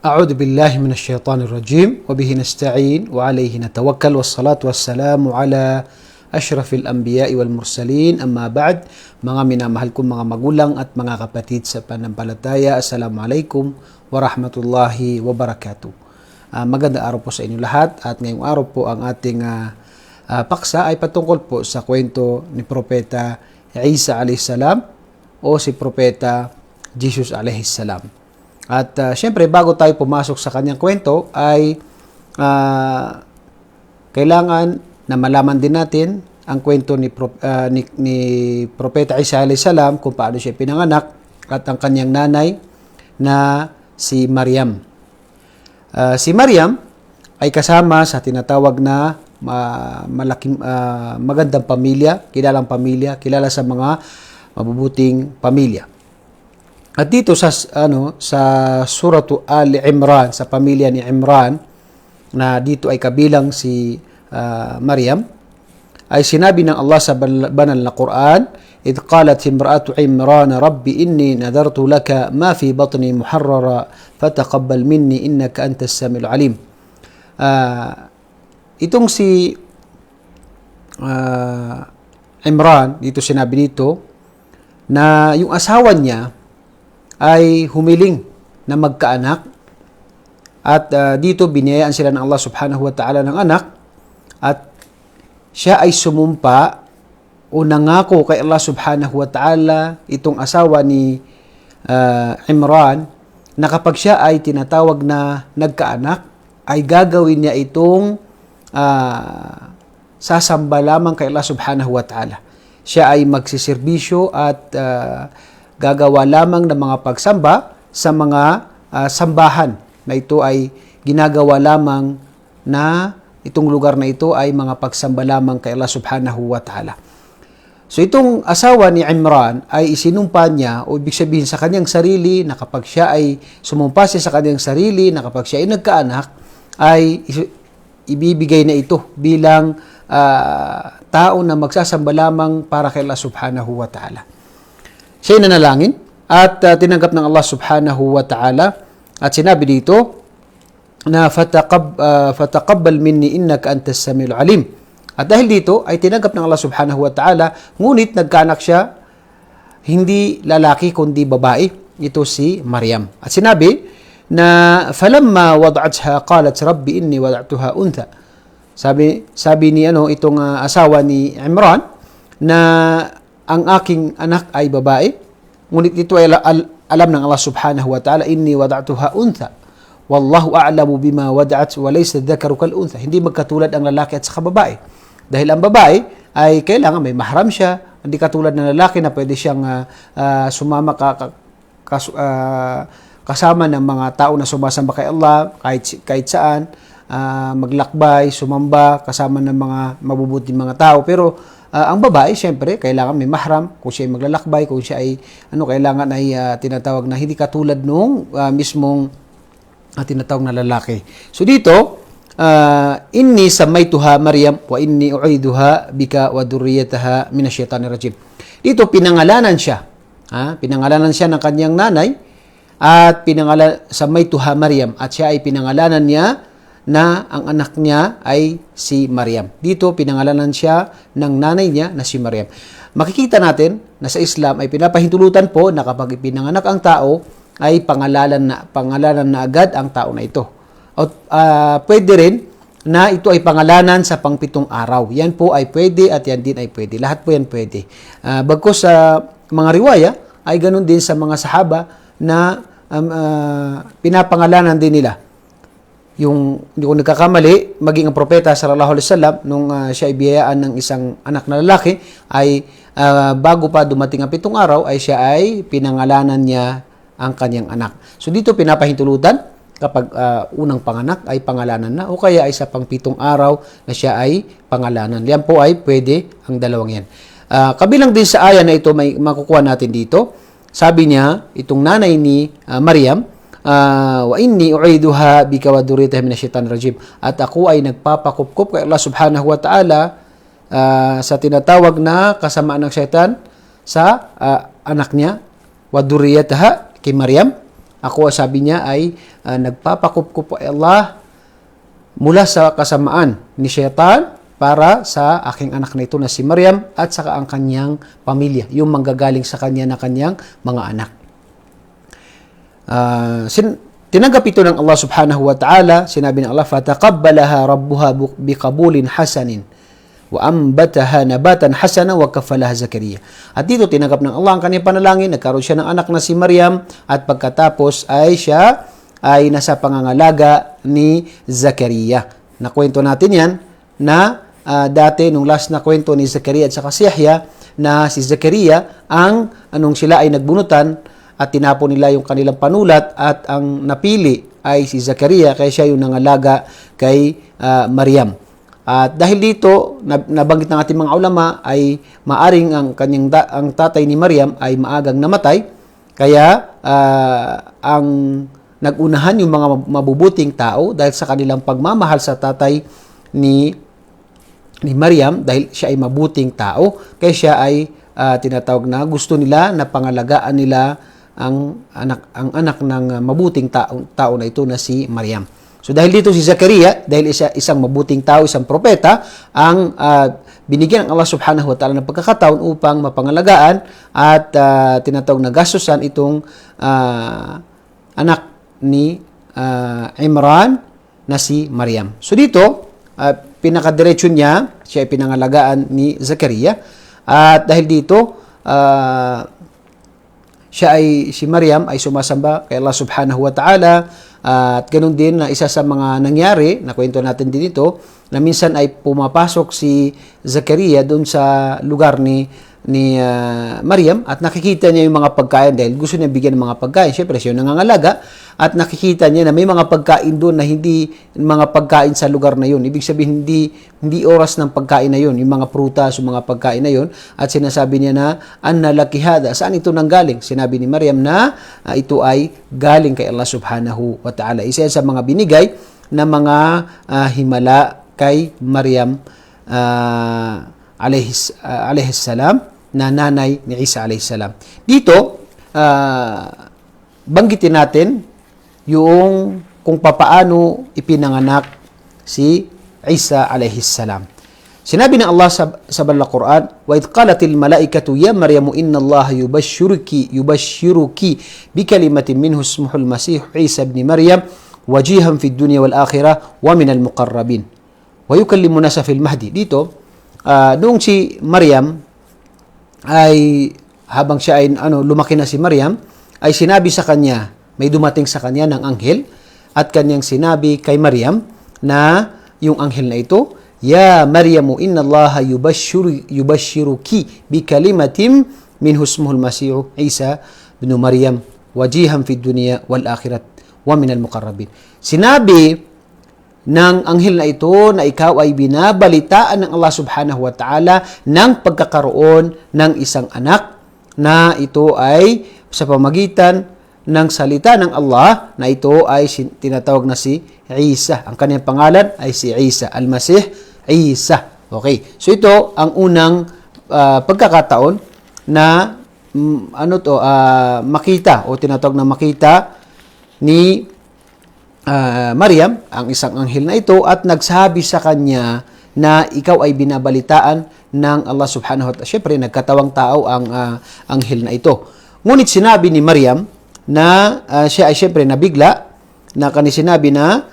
أعوذ بالله من الشيطان الرجيم وبه نستعين وعليه نتوكل والصلاة والسلام على أشرف الأنبياء والمرسلين أما بعد. Mga minamahal kong mga magulang at mga kapatid sa pananampalataya, Assalamualaikum warahmatullahi wabarakatuh. Magandang araw po sa inyo lahat, at ngayong araw po ang ating paksa ay patungkol po sa kwento ni Propeta Isa alaihissalam o si Propeta Jesus alaihissalam. At syempre, bago tayo pumasok sa kanyang kwento ay kailangan na malaman din natin ang kwento ni Propeta Isa alaihissalam, kung paano siya pinanganak at ang kanyang nanay na si Maryam. Si Maryam ay kasama sa tinatawag na malaking magandang pamilya, kilala sa mga mabubuting pamilya. At dito sa suratu Al-Imran, sa pamilya ni Imran, na dito ay kabilang si Maryam, ay sinabi ng Allah sa banal na Quran, "Idh qalat imra'atu Imran, Rabbi inni nadartu laka ma fi batni muharrara fataqabbal minni innaka antas samiul alim." Itong si Imran, dito sinabi dito na yung asawa niya ay humiling na magkaanak, at dito biniyayaan sila ng Allah subhanahu wa ta'ala ng anak, at siya ay sumumpa o nangako kay Allah subhanahu wa ta'ala, itong asawa ni Imran, na kapag siya ay tinatawag na nagkaanak, ay gagawin niya itong sasamba lamang kay Allah subhanahu wa ta'ala. Siya ay magsiservisyo at gagawa lamang ng mga pagsamba sa mga sambahan na ito ay ginagawa lamang, na itong lugar na ito ay mga pagsamba lamang kay Allah subhanahu wa ta'ala. So itong asawa ni Imran ay isinumpa niya, o ibig sabihin sa kanyang sarili, na kapag siya ay sumumpa sa kanyang sarili, na kapag siya ay nagkaanak, ay ibibigay na ito bilang tao na magsasamba lamang para kay Allah subhanahu wa ta'ala. Siya ay nanalangin at tinanggap ng Allah subhanahu wa ta'ala, at sinabi dito na fataqabbal minni innaka antas samiul alim. At dahil dito ay tinanggap ng Allah subhanahu wa ta'ala, ngunit nagkaanak siya, hindi lalaki kundi babae, ito si Maryam. At sinabi na falamma wada'atha qalat rabbi inni wada'tuha untha. Sabi ni itong asawa ni Imran na ang aking anak ay babae, ngunit ito ay alam ng Allah subhanahu wa ta'ala, inni wada'tuha untha wallahu a'lamu bima wada'at wa laysa dhakaru kal untha. Hindi magkatulad ang lalaki at saka babae, dahil ang babae ay kailangan may mahram siya, hindi katulad ng lalaki na pwede siyang sumama kasama ng mga tao na sumasamba kay Allah kahit saan, maglakbay, sumamba kasama ng mga mabubuting mga tao. Pero ang babae, siyempre, kailangan may mahram kung siya ay maglalakbay, kung siya ay kailangan ay tinatawag na hindi katulad nung mismong tinatawag na lalaki. So dito, inni samaituha Maryam wa inni u'iduha bika wa dhurriyyataha minasyaitanir rajim. Dito pinangalanan siya. Pinangalanan siya ng kanyang nanay, at samaituha Maryam, at siya ay pinangalanan niya na ang anak niya ay si Maryam. Dito pinangalanan siya ng nanay niya na si Maryam. Makikita natin na sa Islam ay pinapahintulutan po na kapag ipinanganak ang tao ay pangalanan na agad ang tao na ito. At pwede rin na ito ay pangalanan sa pang-7 araw. Yan po ay pwede, at yan din ay pwede. Lahat po yan pwede. Bagkus sa mga riwaya ay ganun din sa mga sahaba na pinapangalanan din nila. Yung hindi ko nagkakamali, maging ang propeta sallallahu alaihi wasallam nung siya ay biyayaan ng isang anak na lalaki, ay bago pa dumating ang 7 araw ay siya ay pinangalanan niya ang kanyang anak. So dito pinapahintulutan kapag unang panganak ay pangalanan na, o kaya ay sa pang-7 araw na siya ay pangalanan. Yan po ay pwede ang dalawang yan. Kabilang din sa aya na ito, may makukuha natin dito. Sabi niya, itong nanay ni Maryam, wa inni u'iduha bika wa dhurriyyataha minasyaitanir rajim. At ako ay nagpapakupkup kay Allah subhanahu wa ta'ala sa tinatawag na kasamaan ng syaitan sa anak niya, wa dhurriyyataha, kay Maryam, Ako, sabi niya, ay nagpapakupkup ay Allah mula sa kasamaan ni Shaitan para sa aking anak na ito na si Maryam at saka ang kanyang pamilya, yung manggagaling sa kanya na kanyang mga anak. Tinanggap ito ng Allah subhanahu wa ta'ala. Sinabi ng Allah, فَتَقَبَّلَهَا رَبُّهَا بِقَبُولٍ حَسَنٍ وَأَنْبَتَهَا نَبَاتًا حَسَنًا وَكَفَّلَهَا زَكَرِيَّا. At dito, tinanggap ng Allah ang kanyang panalangin. Nagkaroon siya ng anak na si Maryam at pagkatapos ay siya ay nasa pangangalaga ni Zakaria. Nakwento natin yan na dati, nung last na kwento ni Zakaria at saka si Yahya, na si Zakaria ang sila ay nagbunutan at tinapon nila yung kanilang panulat at ang napili ay si Zakaria kaya siya yung nangalaga kay Maryam. At dahil dito, nabanggit ng ating mga ulama ay maaring ang tatay ni Maryam ay maagang namatay kaya ang nagunahan yung mga mabubuting tao dahil sa kanilang pagmamahal sa tatay ni Maryam dahil siya ay mabuting tao kaya siya ay tinatawag na gusto nila na pangalagaan nila ang anak ng mabuting tao na ito na si Maryam. So dahil dito si Zakaria, dahil isang mabuting tao, isang propeta, ang binigyan ng Allah subhanahu wa ta'ala ng pagkakataon upang mapangalagaan at tinatawag na gastusan itong anak ni Imran na si Maryam. So dito, pinakadiretso niya, siya ay pinangalagaan ni Zakaria at dahil dito, si Maryam ay sumasamba kay Allah subhanahu wa ta'ala at ganoon din na isa sa mga nangyari, na kwento natin din ito, na minsan ay pumapasok si Zakaria doon sa lugar ni Maryam at nakikita niya yung mga pagkain dahil gusto niya bigyan ng mga pagkain. Siyempre, siya yung nangangalaga at nakikita niya na may mga pagkain doon na hindi mga pagkain sa lugar na yun. Ibig sabihin, hindi oras ng pagkain na yun, yung mga prutas, yung mga pagkain na yun. At sinasabi niya na, anna laki hada, saan ito nanggaling? Sinabi ni Maryam na ito ay galing kay Allah subhanahu wa ta'ala. Isa sa mga binigay na mga himala kay Maryam alayhis salam, na nanay ni Isa alayhis salam. Dito, banggitin natin yung kung papaano ipinanganak si Isa alayhis salam. Sinabi ng Allah sa Banal Quran, وَإِذْ قَالَتِ الْمَلَائِكَةُ يَا مَرْيَمُ إِنَّ اللَّهَ يُبَشِّرُكِ بِكَلِمَةٍ مِّنْهُ اسْمُهُ الْمَسِيحُ عِيسَى بْنِ مَرْيَمَ وَجِيهًا فِي الدُّنْيَا وَالْآخِرَةِ وَمِنَ الْمُقَرَّبِينَ وَيُكَلِّمُ النَّاسَ فِي الْمَهْدِ. Dito, noong si Maryam ay habang siya ay lumaki na si Maryam, ay sinabi sa kanya, may dumating sa kanya ng anghel at kanyang sinabi kay Maryam na yung anghel na ito, Ya Maryamu inna Allah yubashshiruki bi kalimatin minhu ismuhul Masihu Isa ibn Maryam wajihan fid dunya wal akhirat wa minal muqarrabin. Sinabi ng anghel na ito na ikaw ay binabalitaan ng Allah subhanahu wa ta'ala ng pagkakaroon ng isang anak na ito ay sa pamagitan ng salita ng Allah na ito ay tinatawag na si Isa. Ang kanyang pangalan ay si Isa, Al-Masih Isa. Okay. So ito ang unang pagkakataon na makita o tinatawag na makita ni Maryam, ang isang anghel na ito, at nagsabi sa kanya na ikaw ay binabalitaan ng Allah subhanahu wa ta'ala. Siyempre, nagkatawang tao ang anghel na ito. Ngunit sinabi ni Maryam na siya ay siyempre nabigla na sinabi na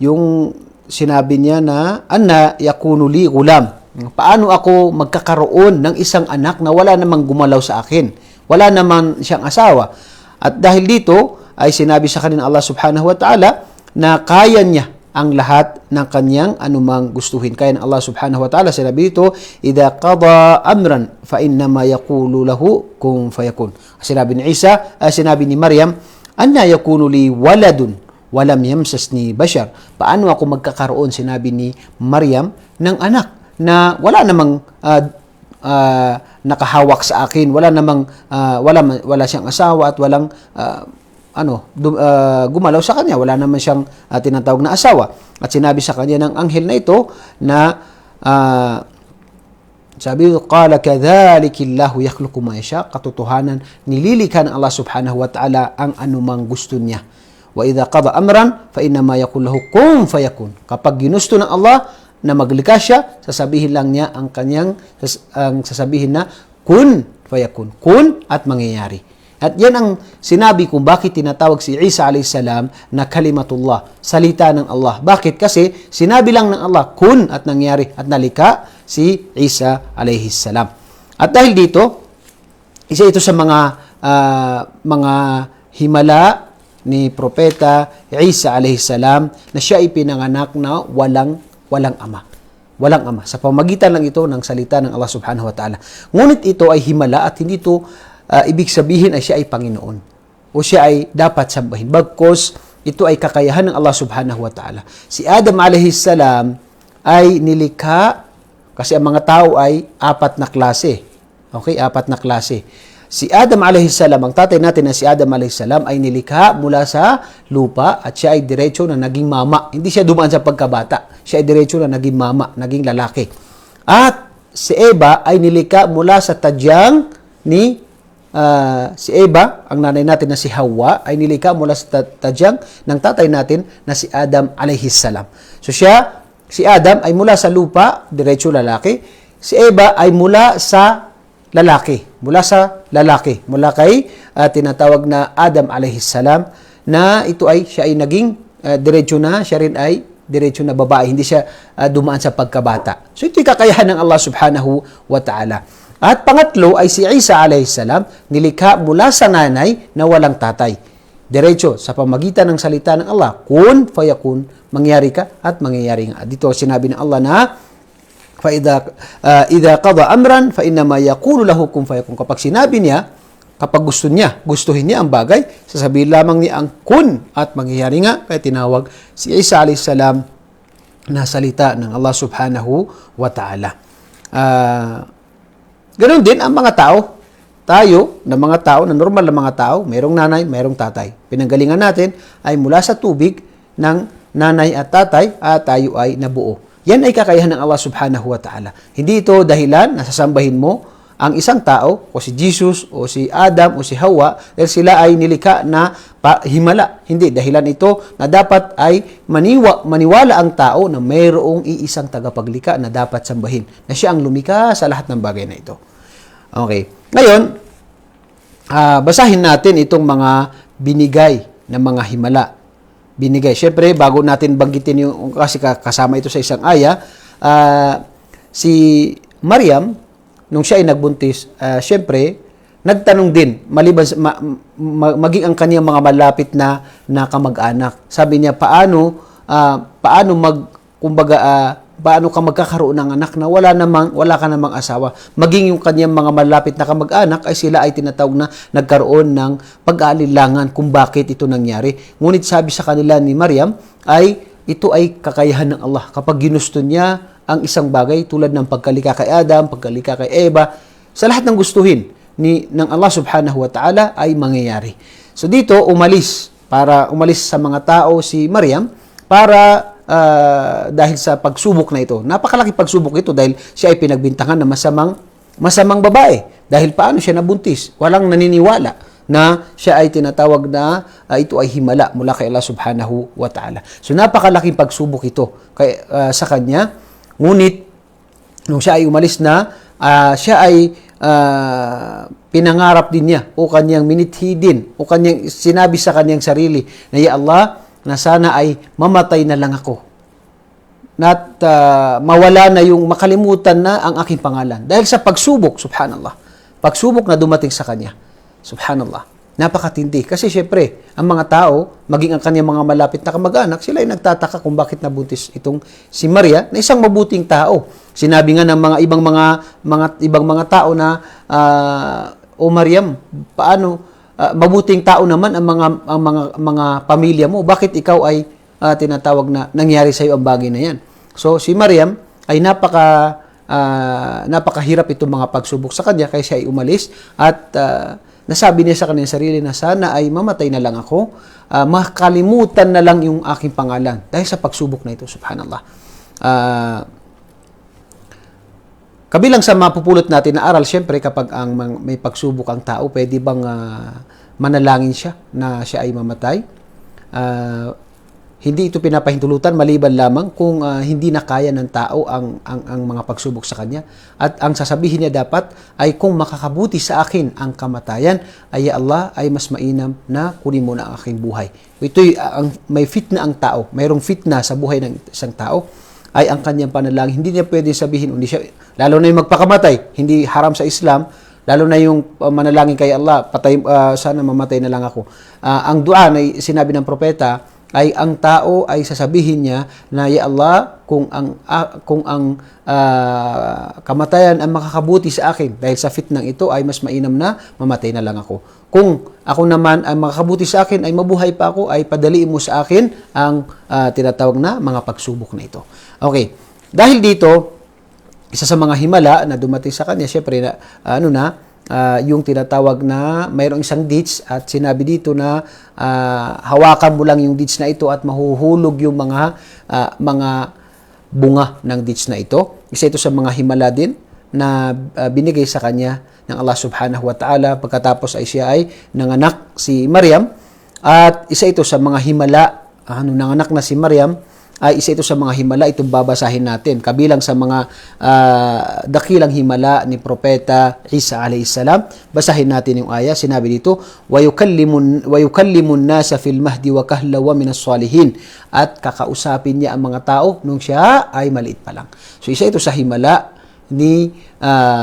yung sinabi niya na anna yakunu li gulam. Paano ako magkakaroon ng isang anak na wala namang gumalaw sa akin? Wala naman siyang asawa. At dahil dito, ay sinabi sa kanya ng Allah subhanahu wa ta'ala na kaya niya ang lahat ng kanyang anumang gustuhin. Kaya ng Allah subhanahu wa ta'ala, sinabi dito, إِذَا قَضَى أَمْرًا فَإِنَّمَا يَقُولُ لَهُ كُنْ فَيَكُونُ. Sinabi ni Isa, sinabi ni Maryam, أَنَّا يَكُونُ لِي وَلَدٌ وَلَمْ يَمْسَسْنِي بَشَرٌ. Paano ako magkakaroon, sinabi ni Maryam, ng anak na wala namang nakahawak sa akin, wala siyang asawa at walang gumalaw sa kanya, wala naman siyang tinatawag na asawa. At sinabi sa kanya ng anghel na ito na Sabi ko, qala kadhalikillahu yakhluqu ma yasha. Katotohanan, nililikha ng Allah subhanahu wa ta'ala ang anumang gusto niya. Wa idha qada amran, fa innama yaqul lahu kun fayakun. Kapag ginusto ng Allah na maglikha siya, sasabihin lang niya ang sasabihin na kun fayakun. Kun at mangyayari. At yan ang sinabi kung bakit tinatawag si Isa a.s. na kalimatullah, salita ng Allah. Bakit? Kasi sinabi lang ng Allah, kun at nangyari at nalika si Isa a.s. At dahil dito, isa ito sa mga himala ni Propeta Isa a.s. na siya ipinanganak na walang ama. Walang ama. Sa pamagitan lang ito ng salita ng Allah subhanahu wa ta'ala. Ngunit ito ay himala at hindi ito ibig sabihin ay siya ay Panginoon o siya ay dapat sambahin. Bagkus ito ay kakayahan ng Allah subhanahu wa ta'ala. Si Adam alayhis salam ay nilikha kasi ang mga tao ay apat na klase. Okay, apat na klase. Si Adam alayhis salam, ang tatay natin na si Adam alayhis salam ay nilikha mula sa lupa at siya ay diretso na naging mama. Hindi siya dumaan sa pagkabata. Siya ay diretso na naging mama, naging lalaki. At si Eva ay nilikha mula sa tadyang ni si Eva, ang nanay natin na si Hawa, ay nilikha mula sa tadyang ng tatay natin na si Adam alayhis salam. So si Adam ay mula sa lupa, diretso lalaki. Si Eva ay mula sa lalaki. Mula kay tinatawag na Adam alayhis salam na siya ay naging diretso na, siya rin ay diretso na babae. Hindi siya dumaan sa pagkabata. So ito'y kakayahan ng Allah subhanahu wa ta'ala. At pangatlo ay si Isa alayhis salam, nilikha mula sa nanay na walang tatay. Diretso sa pamagitan ng salita ng Allah, kun fayakun, mangyari ka at mangyayari nga. Dito sinabi ng Allah na fa idha qada amran fa innama yaqulu lahu kun fayakun. Kapag sinabi niya, kapag gustuhin niya ang bagay, sasabihin lamang niya ang kun at mangyayari nga. Kaya tinawag si Isa alayhis salam na salita ng Allah subhanahu wa ta'ala. Ganon din ang mga tao. Tayo, na mga tao, na normal na mga tao, mayroong nanay, mayroong tatay. Pinanggalingan natin ay mula sa tubig ng nanay at tatay at tayo ay nabuo. Yan ay kakayahan ng Allah subhanahu wa ta'ala. Hindi ito dahilan na sasambahin mo ang isang tao, o si Jesus, o si Adam, o si Hawa, dahil sila ay nilikha na himala. Hindi, dahilan ito na dapat ay maniwala ang tao na mayroong iisang tagapaglikha na dapat sambahin, na siya ang lumikha sa lahat ng bagay na ito. Okay. Ngayon, basahin natin itong mga binigay na mga himala. Binigay. Siyempre, bago natin banggitin yung, kasi kasama ito sa isang aya, si Maryam, nung siya ay nagbuntis, siyempre, nagtanong din, maliban maging ang kaniyang mga malapit na kamag-anak. Sabi niya, paano ka magkakaroon ng anak na wala ka namang asawa? Maging yung kaniyang mga malapit na kamag-anak ay sila ay tinatawag na nagkaroon ng pag-aalilangan kung bakit ito nangyari. Ngunit sabi sa kanila ni Maryam ay ito ay kakayahan ng Allah. Kapag ginusto niya ang isang bagay tulad ng pagkalika kay Adam, pagkalika kay Eva, sa lahat ng gustuhin ng Allah subhanahu wa ta'ala ay mangyayari. So dito, umalis sa mga tao si Maryam para dahil sa pagsubok na ito. Napakalaki pagsubok ito dahil siya ay pinagbintangan na masamang babae. Dahil paano siya nabuntis? Walang naniniwala na siya ay tinatawag na ito ay himala mula kay Allah subhanahu wa ta'ala. So napakalaking pagsubok ito sa kanya. Ngunit, nung siya ay umalis na, siya ay pinangarap din niya o kanyang minithi din o kanyang sinabi sa kanyang sarili na, Ya Allah, na sana ay mamatay na lang ako. At mawala na yung makalimutan na ang aking pangalan. Dahil sa pagsubok, subhanallah. Pagsubok na dumating sa kanya. Subhanallah. Napakatindi. Kasi syempre, ang mga tao, maging ang kanyang mga malapit na kamag-anak, sila ay nagtataka kung bakit nabuntis itong si Maria na isang mabuting tao. Sinabi nga ng mga ibang mga tao na, O Maryam, paano mabuting tao naman ang mga pamilya mo? Bakit ikaw ay tinatawag na nangyari sa iyo ang bagay na yan? So si Maryam ay napakahirap itong mga pagsubok sa kanya kaya siya ay umalis at nasabi niya sa kanyang sarili na sana ay mamatay na lang ako, makalimutan na lang yung aking pangalan dahil sa pagsubok na ito, subhanallah. Kabilang sa mapupulot natin na aral, syempre kapag may pagsubok ang tao, pwede bang manalangin siya na siya ay mamatay? Hindi ito pinapahintulutan maliban lamang kung hindi na kaya ng tao ang mga pagsubok sa kanya. At ang sasabihin niya dapat ay kung makakabuti sa akin ang kamatayan, ay Allah ay mas mainam na kunin mo na ang aking buhay. Ito'y may fitna ang tao. Mayroong fitna sa buhay ng isang tao ay ang kanyang panalangin. Hindi niya pwedeng sabihin, hindi siya, lalo na yung magpakamatay, hindi haram sa Islam, lalo na yung manalangin kay Allah, patay, sana mamatay na lang ako. Ang dua na sinabi ng propeta ay ang tao ay sasabihin niya na, ya Allah, kung ang kamatayan ang makakabuti sa akin dahil sa fitnang ito ay mas mainam na mamatay na lang ako. Kung ako naman ang makakabuti sa akin ay mabuhay pa ako, ay padaliin mo sa akin ang tinatawag na mga pagsubok na ito. Okay. Dahil dito, isa sa mga himala na dumating sa kanya, syempre, yung tinatawag na mayroong isang ditch at sinabi dito na hawakan mo lang yung ditch na ito at mahuhulog yung mga bunga ng ditch na ito. Isa ito sa mga himala din na binigay sa kanya ng Allah subhanahu wa ta'ala pagkatapos ay siya ay nanganak si Maryam. At isa ito sa mga himala, nanganak na si Maryam, ay isa ito sa mga himala, itong babasahin natin. Kabilang sa mga dakilang himala ni Propeta Isa alayhisalam. Basahin natin yung aya. Sinabi dito, وَيُكَلِّمُ النَّاسَ فِي الْمَهْدِ وَكَهْلًا وَمِنَ الصَّالِحِينَ. At kakausapin niya ang mga tao nung siya ay maliit pa lang. So isa ito sa himala ni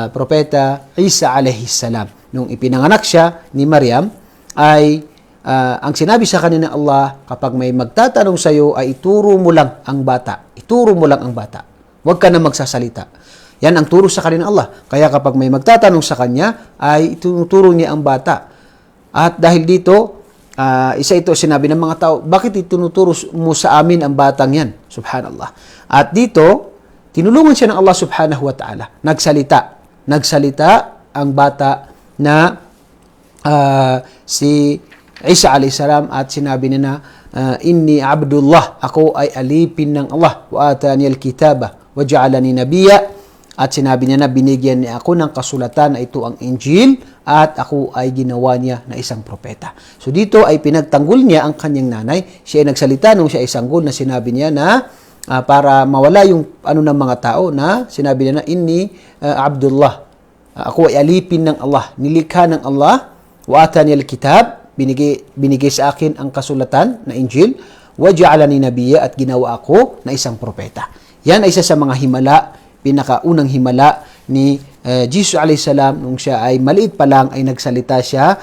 Propeta Isa alayhisalam. Nung ipinanganak siya ni Maryam, ay ang sinabi sa kanina ng Allah, kapag may magtatanong sa iyo, ay ituro mo lang ang bata. Ituro mo lang ang bata. Huwag ka na magsasalita. Yan ang turo sa kanina ng Allah. Kaya kapag may magtatanong sa kanya, ay ituturo niya ang bata. At dahil dito, isa ito sinabi ng mga tao, bakit itinuturo mo sa amin ang batang yan? Subhanallah. At dito, tinulungan siya ng Allah subhanahu wa ta'ala. Nagsalita ang bata na si Isa alayhisalam at sinabi niya na inni abdullah, ako ay alipin ng Allah, wa atani alkitaba wa ja'alani nabiyya, at sinabi niya na binigyan niya ako ng kasulatan na ito ang Injil at ako ay ginawa niya na isang propeta. So dito ay pinagtanggol niya ang kanyang nanay. Siya ay nagsalita nung siya ay sanggol na sinabi niya na para mawala yung ng mga tao na sinabi niya na inni abdullah, ako ay alipin ng Allah, nilikha ng Allah, wa atani alkitab, binigay sa akin ang kasulatan na Injil, wa ja'alani nabiyya, at ginawa ako na isang propeta. Yan ay isa sa mga himala, pinakaunang himala ni Jesus alayhisalam. Nung siya ay maliit pa lang ay nagsalita siya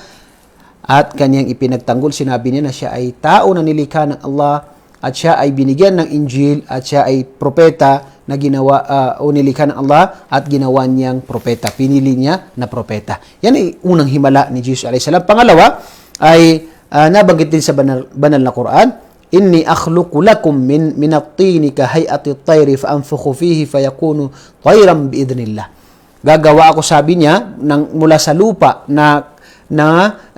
at kanyang ipinagtanggol. Sinabi niya na siya ay tao na nilikha ng Allah at siya ay binigyan ng Injil at siya ay propeta na ginawa o nilikha ng Allah at ginawa niyang propeta. Pinili niya na propeta. Yan ay unang himala ni Jesus alayhisalam. Pangalawa ay nabanggit din sa banal na Quran, inni akhluqu lakum min at-tini ka hay'ati at-tayri fa anfukhu fihi fayakunu tayran bi idnillah. Gagawa ako, sabi niya, mula sa lupa na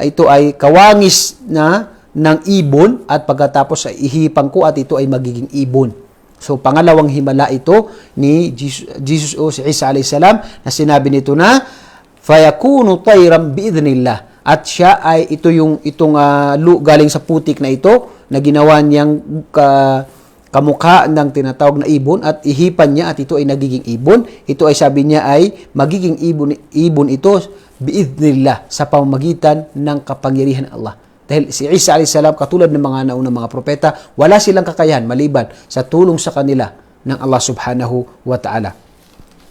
ito ay kawangis ng ibon at pagkatapos ay ihipang ko at ito ay magiging ibon. So pangalawang himala ito ni Jesus o si Isa alayhisalam na sinabi nito na fayakunu tayran bi idnillah. At siya ay itong galing sa putik na ito na ginawa niyang kamukha ng tinatawag na ibon at ihipan niya at ito ay nagiging ibon. Ito ay sabi niya ay magiging ibon ito biidhnillah, sa pamamagitan ng kapangyarihan ng Allah. Dahil si Isa alayhisalam, katulad ng mga naunang mga propeta, wala silang kakayahan maliban sa tulong sa kanila ng Allah subhanahu wa ta'ala.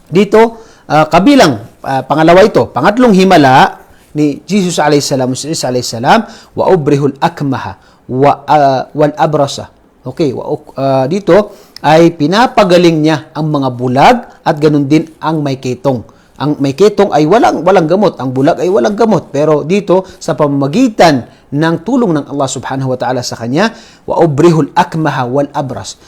Dito, kabilang pangalawa ito, pangatlong himala ni Jesus alayhisalam, si Isa alayhisalam, wa ubrihul akmaha wal abrasa. Okay, dito ay pinapagaling niya ang mga bulag at ganun din ang may ketong. Ang may ketong ay walang gamot, ang bulag ay walang gamot. Pero dito sa pamamagitan ng tulong ng Allah subhanahu wa ta'ala sa kanya, wa ubrihul akmaha wal abras.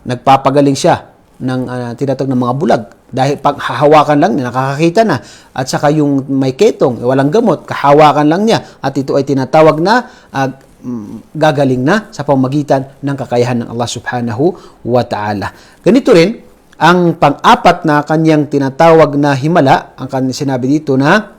Nagpapagaling siya ng tinatawag ng mga bulag. Dahil pag hahawakan lang niya, nakakakita na. At saka yung may ketong, walang gamot, kahawakan lang niya. At ito ay tinatawag na gagaling na sa pamamagitan ng kakayahan ng Allah subhanahu wa ta'ala. Ganito rin ang pang-apat na kanyang tinatawag na himala, ang kanyang sinabi dito na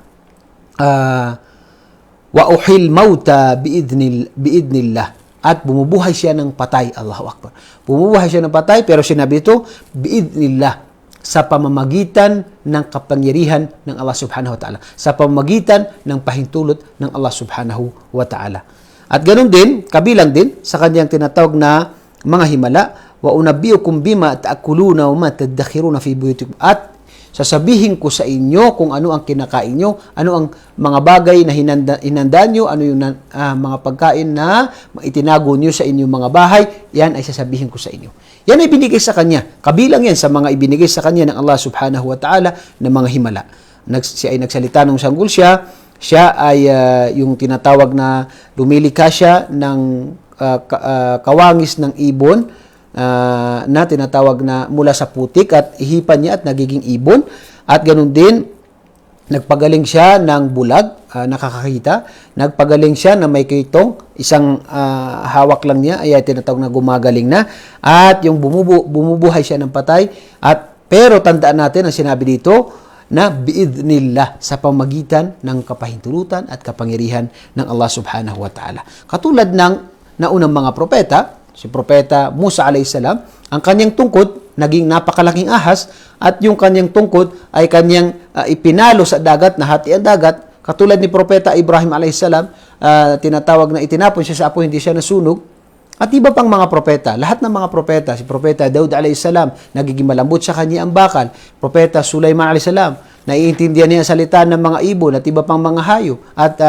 wa uhil mauta biidnillah, at bumubuhay siya ng patay. Allahu Akbar. Bumubuhay siya ng patay, pero sinabi ito biidnillah, sa pamamagitan ng kapangyarihan ng Allah subhanahu wa ta'ala, sa pamamagitan ng pahintulot ng Allah subhanahu wa ta'ala. At ganun din, kabilang din sa kanyang tinatawag na mga himala, wa unabbiukum bima ta'kuluna wa ma tadakhiruna fi buyutikum, at sasabihin ko sa inyo kung ano ang kinakain nyo, ano ang mga bagay na hinandaan nyo, ano yung mga pagkain na itinago nyo sa inyong mga bahay, yan ay sasabihin ko sa inyo. Yan ay binigay sa kanya. Kabilang yan sa mga ibinigay sa kanya ng Allah subhanahu wa ta'ala na mga himala. Siya ay nagsalita nung sanggol siya ay yung tinatawag na lumilikha siya ng kawangis ng ibon, na tinatawag na mula sa putik, at ihipan niya at nagiging ibon. At ganun din, nagpagaling siya ng bulag, nakakakita. Nagpagaling siya na may kitong, isang hawak lang niya, ay tinatawag na gumagaling na. At yung bumubuhay siya ng patay. Pero tandaan natin ang sinabi dito, na biidnillah, sa pamagitan ng kapahintulutan at kapangyarihan ng Allah subhanahu wa ta'ala. Katulad ng naunang mga propeta, si Propeta Musa alayhisalam, ang kanyang tungkod naging napakalaking ahas, at yung kanyang tungkod ay kanyang ipinalo sa dagat, na hati ang dagat. Katulad ni Propeta Ibrahim alayhisalam, tinatawag na itinapon siya sa apoy, hindi siya nasunog. At iba pang mga propeta, lahat ng mga propeta, si Propeta Daud alayhisalam, nagiging malambot sa kanya ang bakal. Propeta Sulaiman alayhisalam, naiintindihan niya ang salita ng mga ibon at iba pang mga hayo. At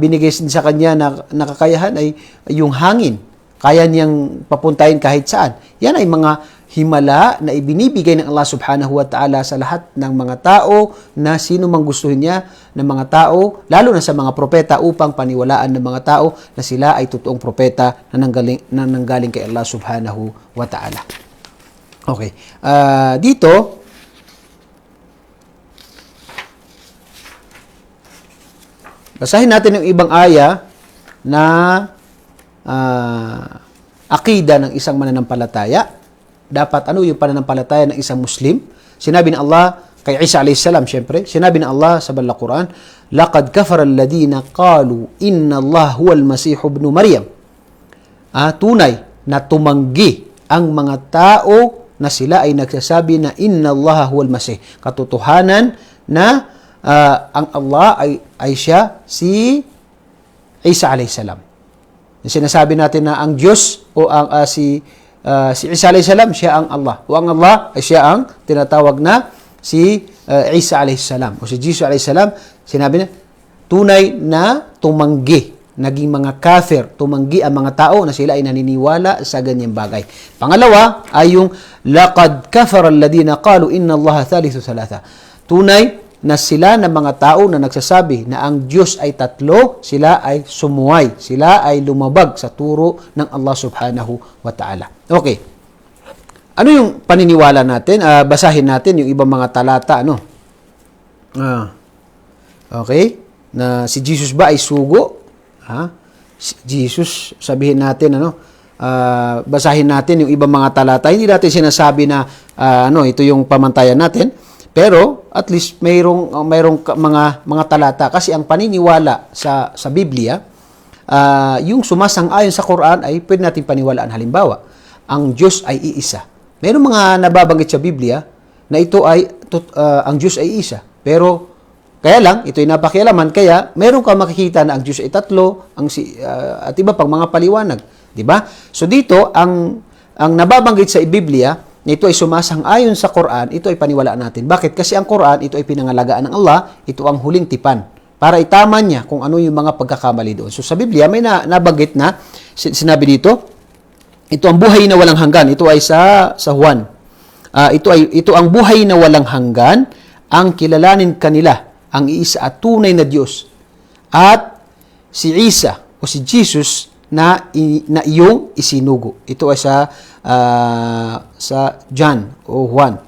binigay sa kanya na nakakayahan ay yung hangin. Kaya niyang papuntahin kahit saan. Yan ay mga himala na ibinibigay ng Allah subhanahu wa ta'ala sa lahat ng mga tao, na sino mang gustuhin niya ng mga tao, lalo na sa mga propeta, upang paniwalaan ng mga tao na sila ay totoong propeta na nanggaling kay Allah subhanahu wa ta'ala. Okay. Dito, basahin natin yung ibang aya na akida ng isang mananampalataya. Dapat ano yung pananampalataya ng isang Muslim? Sinabi ng Allah kay Isa alayhis salam, syempre, sinabi ng Allah sa Banal Quran, laqad kafara alladhina qalu inna Allah huwal Masih ibn Maryam. Tunay na tumanggi ang mga tao na sila ay nagsasabi na inna Allah huwal Masih. Katotohanan na ang Allah ay siya si Isa alayhis salam. Sinasabi natin na ang Diyos o ang si Isa alayhis salam, siya ang Allah. O ang Allah ay siya ang tinatawag na si Isa alayhis salam. O si Jesus alayhis salam, sinabi na, tunay na tumanggi, naging mga kafir, tumanggi ang mga tao na sila ay naniniwala sa ganyang bagay. Pangalawa ay yung, laqad kafara alladhina qalu inna Allah thalithu thalatha. Tunay na sila ng mga tao na nagsasabi na ang Diyos ay tatlo, sila ay sumuway, sila ay lumabag sa turo ng Allah subhanahu wa ta'ala. Okay. Ano yung paniniwala natin? Basahin natin yung ibang mga talata. Okay. Na si Jesus ba ay sugo? Si Jesus, sabihin natin, basahin natin yung ibang mga talata. Hindi natin sinasabi na ito yung pamantayan natin. Pero at least mayroong mga talata, kasi ang paniniwala sa Biblia, yung sumasang-ayon sa Quran ay pwede natin paniwalaan. Halimbawa, ang Diyos ay iisa. Mayroong mga nababanggit sa Biblia na ito ay ang Diyos ay isa. Pero kaya lang ito ay napakialaman, kaya mayroon ka makikita na ang Diyos ay tatlo, at iba pang mga paliwanag, di ba? So dito ang nababanggit sa Biblia, ito ay sumasang-ayon sa Quran, ito ay paniwalaan natin. Bakit? Kasi ang Quran, ito ay pinangalagaan ng Allah, ito ang huling tipan, para itaman niya kung ano yung mga pagkakamali doon. So sa Biblia, may nabanggit na, sinabi dito, ito ang buhay na walang hanggan. Ito ay sa Juan. Ito ang buhay na walang hanggan, ang kilalanin kanila, ang iisa at tunay na Diyos. At si Isa, o si Jesus, na iyong isinugo. Ito ay sa John o Juan.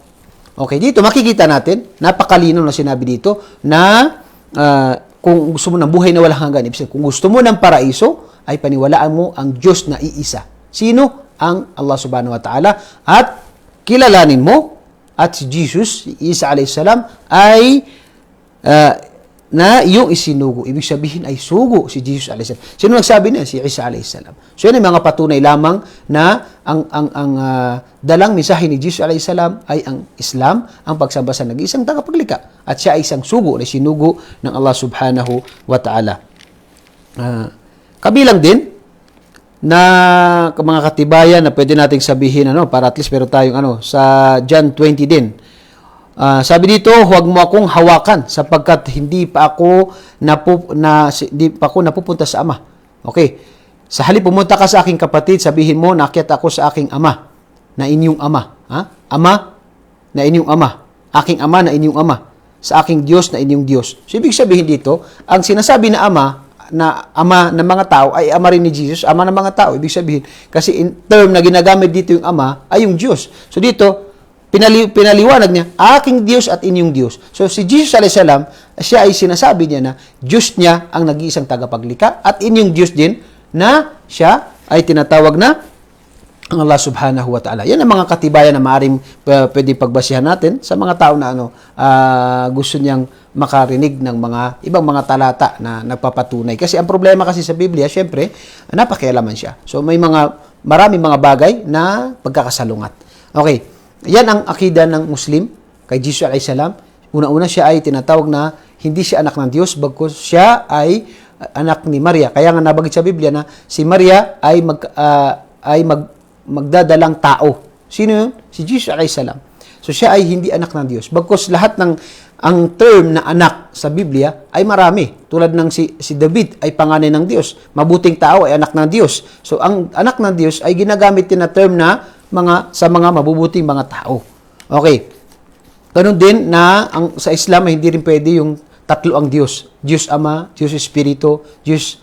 Okay, dito makikita natin, napakalino na sinabi dito na kung gusto mo ng buhay na walang hanggan, kung gusto mo ng paraiso, ay paniwalaan mo ang Diyos na iisa. Sino? Ang Allah subhanahu wa ta'ala. At kilalanin mo at si Jesus, si Isa alayhi salam, ay na iyong isinugo. Ibig sabihin ay sugo si Jesus alayhi salam. Sino nagsabi niya? Si Isa alayhi salam. So yan ay mga patunay lamang na ang dalang mensahe ni Jesus alayhi salam ay ang Islam, ang pagsamba sa nag-iisang tagapaglikha. At siya ay isang sugo na sinugo ng Allah subhanahu wa ta'ala. Kabilang din na mga katibayan na pwede nating sabihin para at least meron tayong sa John 20 din. Sabi dito, huwag mo akong hawakan sapagkat hindi pa ako napupunta sa Ama. Okay. Sa halip pumunta ka sa aking kapatid, sabihin mo, naakyat ako sa aking ama, na inyong ama. Ama na inyong ama. Aking ama na inyong ama. Sa aking Diyos na inyong Diyos. So, ibig sabihin dito, ang sinasabi na ama ng mga tao ay ama rin ni Jesus, ama ng mga tao. Ibig sabihin, kasi in term na ginagamit dito yung ama ay yung Diyos. So, dito, pinaliwanag niya, aking Diyos at inyong Diyos. So, si Jesus alayhisalam, siya ay sinasabi niya na Diyos niya ang nag-iisang tagapaglikha at inyong Diyos din na siya ay tinatawag na ang Allah subhanahu wa ta'ala. Yan ang mga katibayan na maaaring pwede pagbasihan natin sa mga tao na gusto niyang makarinig ng mga ibang mga talata na nagpapatunay. Kasi ang problema kasi sa Biblia, syempre, napakialaman siya. So, maraming mga bagay na pagkakasalungat. Okay. Yan ang akida ng Muslim kay Jesus alayhi salam. Una-una siya ay tinatawag na hindi siya anak ng Diyos, bagkus siya ay anak ni Maria. Kaya nga nabanggit sa Biblia na si Maria ay magdadalang tao. Sino yun? Si Jesus alayhi salam. So siya ay hindi anak ng Diyos. Bagkus lahat ng ang term na anak sa Biblia ay marami. Tulad ng si David ay panganay ng Diyos. Mabuting tao ay anak ng Diyos. So ang anak ng Diyos ay ginagamit din na term na sa mga mabubuting mga tao. Okay. Ganun din na sa Islam ay hindi rin pwede yung tatlo ang Diyos. Diyos Ama, Diyos Espiritu, Diyos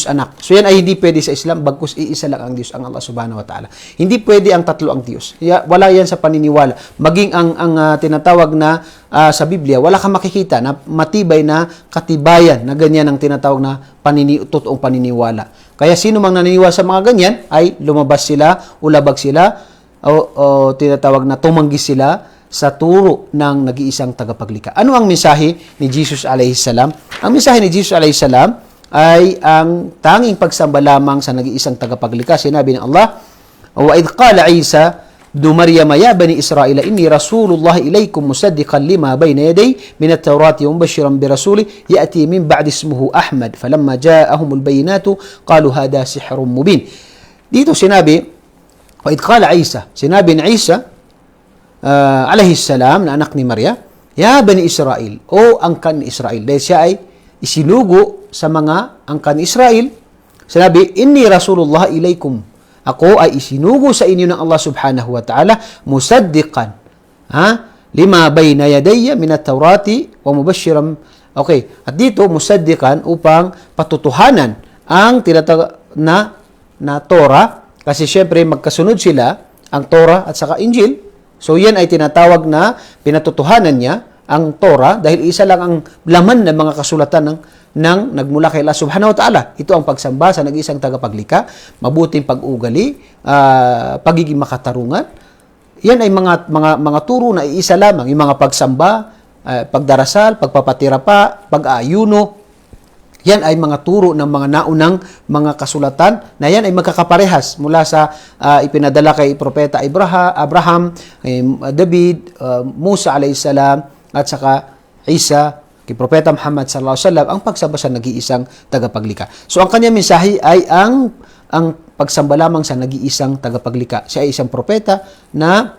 Anak. So yan ay hindi pwede sa Islam, bagkus iisa lang ang Diyos, ang Allah subhanahu wa ta'ala. Hindi pwede ang tatlo ang Diyos. Wala yan sa paniniwala. Maging ang tinatawag na sa Biblia, wala kang makikita na matibay na katibayan na ganyan ang tinatawag na totoong paniniwala. Kaya sino mang naniniwala sa mga ganyan ay lumabas sila, ulabag sila, o tinatawag na tumanggi sila sa turo ng nag-iisang tagapaglikha. Ano ang mensahe ni Jesus alayhi salam? Ang mensahe ni Jesus alayhi salam ay ang tanging pagsamba lamang sa nag-iisang tagapaglikha. Sinabi ng Allah, wa idh qala Isa ibn Maryam ya bani Israil inni rasulullah ilaykum musaddiqan lima bayna yaday min at-taurati wa mubashiran bi rasuli ya'ti min ba'di ismuhu Ahmad falamma ja'ahum al-bayyinatu qalu hadha sihrun mubin. Dito sinabi, wa idh qala Isa, sinabi ni Isa alayhi salam na anak ni Maria, ya bani Israil, o angkan ni Israel. Dahil siya ay isinugo sa mga angkan ni Israel. Sinabi, inni rasulullah ilaykum, ako ay isinugo sa inyo ng Allah subhanahu wa ta'ala, musaddiqan lima bayna yadayya min at-taurati wa mubashiran. Okay, at dito musaddiqan upang patutuhanan ang tinatawag na Torah, kasi syempre magkasunod sila, ang Torah at saka Injil. So yan ay tinatawag na pinatutuhanan niya ang Torah dahil isa lang ang laman ng mga kasulatan ng nagmula kay Allah subhanahu wa ta'ala. Ito ang pagsamba sa nag-isang tagapaglikha, mabuting pag-ugali, pagiging makatarungan. Yan ay mga turo na iisa lamang, yung mga pagsamba, pagdarasal, pagpapatira pa, pag-aayuno. Yan ay mga turo ng mga naunang mga kasulatan na yan ay magkakaparehas mula sa ipinadala kay Propeta Abraham, David, Musa alayhi salam, at saka Isa, kay Propeta Muhammad sallallahu alaihi wasallam, ang pagsamba sa nag-iisang tagapaglikha. So ang kanyang mensahe ay ang pagsamba lamang sa nag-iisang tagapaglikha. Siya ay isang propeta na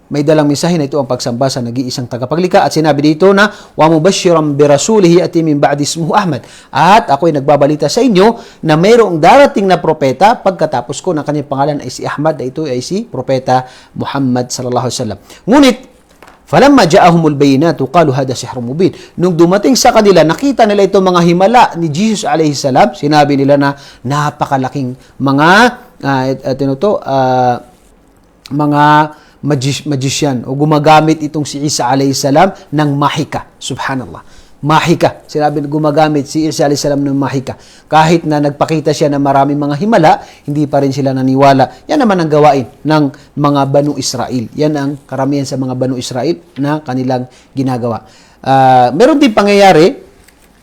may dalang mensahe na ito ang pagsamba sa nag-iisang tagapaglikha. At sinabi dito na, wa mubashiran bi rasulihi ati min ba'di ismuhu Ahmad. At ako'y nagbabalita sa inyo na mayroong darating na propeta pagkatapos ko na kanyang pangalan ay si Ahmad, na ito ay si Propeta Muhammad sallallahu alaihi wasallam. Ngunit falamma ja'ahumul bayyinatu qalu hadha sihrun mubin. Nung dumating sa kanila, nakita nila itong mga himala ni Jesus alayhi salam, sinabi nila na napakalaking mga magician o gumagamit itong si Isa alayhi salam ng mahika. Subhanallah. mahika. Sinabi gumagamit si Isa alayhi salam ng mahika. Kahit na nagpakita siya ng maraming mga himala, hindi pa rin sila naniwala. Yan naman ang gawain ng mga Banu Israel. Yan ang karamihan sa mga Banu Israel na kanilang ginagawa. Meron din pangyayari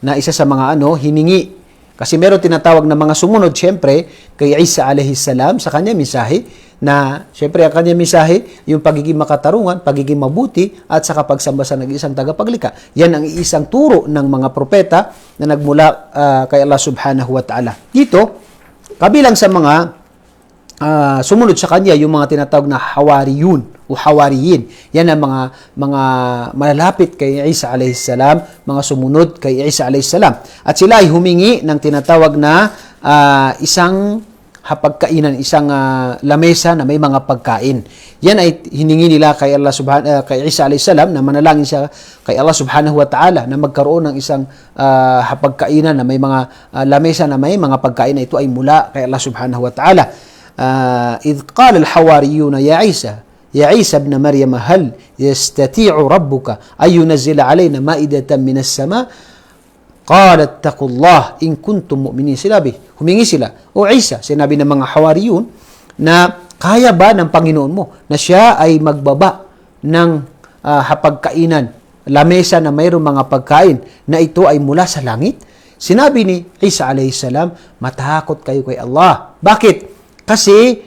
na isa sa mga hiningi. Kasi meron tinatawag na mga sumunod, syempre, kay Isa alayhi salam sa kanya mensahe, na syempre ang kanya mensahe, yung pagiging makatarungan, pagiging mabuti, at sa pagsamba sa nag-iisang tagapaglikha. Yan ang isang turo ng mga propeta na nagmula kay Allah subhanahu wa ta'ala. Dito, kabilang sa mga sumunod sa kanya, yung mga tinatawag na hawariyun o hawariyin. Yan ang mga malalapit kay Isa alayhi salam, mga sumunod kay Isa alayhi salam. At sila ay humingi ng tinatawag na isang hapagkainan, isang lamesa na may mga pagkain. Yan ay hiningi nila kay kay Isa alayhi salam, na manalangin siya kay Allah subhanahu wa ta'ala na magkaroon ng isang hapagkainan na may mga lamesa na may mga pagkain, na ito ay mula kay Allah subhanahu wa ta'ala. إذ قال الحواريون يا عيسى ابن مريم هل يستطيع ربك أن ينزل علينا مائدة من السماء قال اتقوا الله إن كنتم مؤمنين. Humingi sila, o Isa, sinabi ng mga hawariyun, na kaya ba ng Panginoon mo na siya ay magbaba ng hapagkainan, lamesa na mayroong mga pagkain na ito ay mula sa langit? Sinabi ni Isa alayhi salam, matakot kayo kay Allah. Bakit? Kasi